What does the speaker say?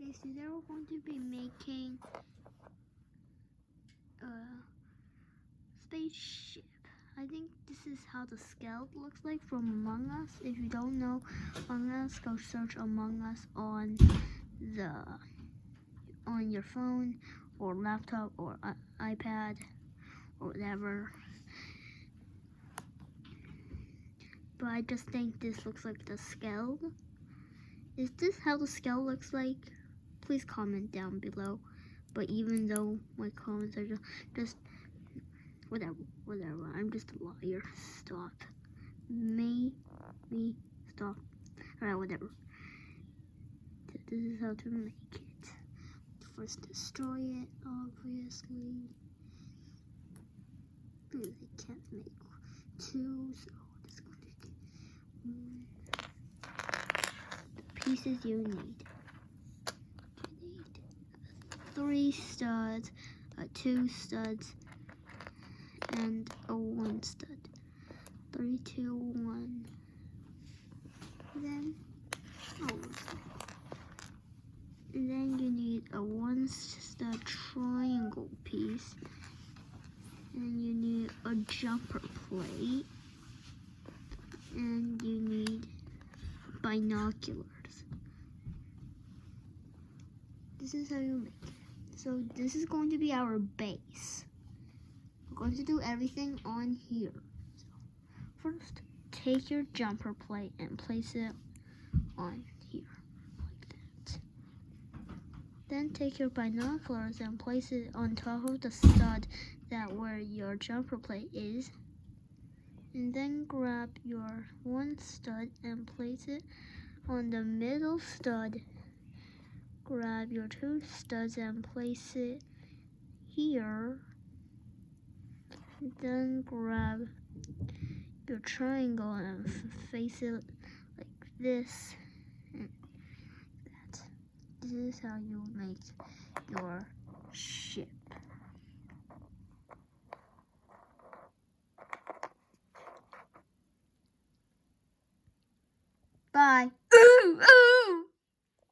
Okay, so today we're going to be making a spaceship. I think this is how the skeleton looks like from Among Us. If you don't know Among Us, go search Among Us on your phone or laptop or iPad or whatever. But I just think this looks like the skeleton. Is this how the skeleton looks like? Please comment down below. But even though my comments are just whatever, I'm just a liar. Stop. Me, stop. Alright, whatever. This is how to make it. First destroy it, obviously. Because I can't make two, so just going to get the pieces you need. 3 studs, 2 studs, and a 1 stud. 3, 2, 1. Then you need a 1 stud triangle piece, and you need a jumper plate, and you need binoculars. This is how you make it. So this is going to be our base. We're going to do everything on here. So first, take your jumper plate and place it on here, like that. Then take your binoculars and place it on top of the stud where your jumper plate is. And then grab your 1 stud and place it on the middle stud. Grab your 2 studs and place it here. Then grab your triangle and face it like this and that. This is how you make your ship.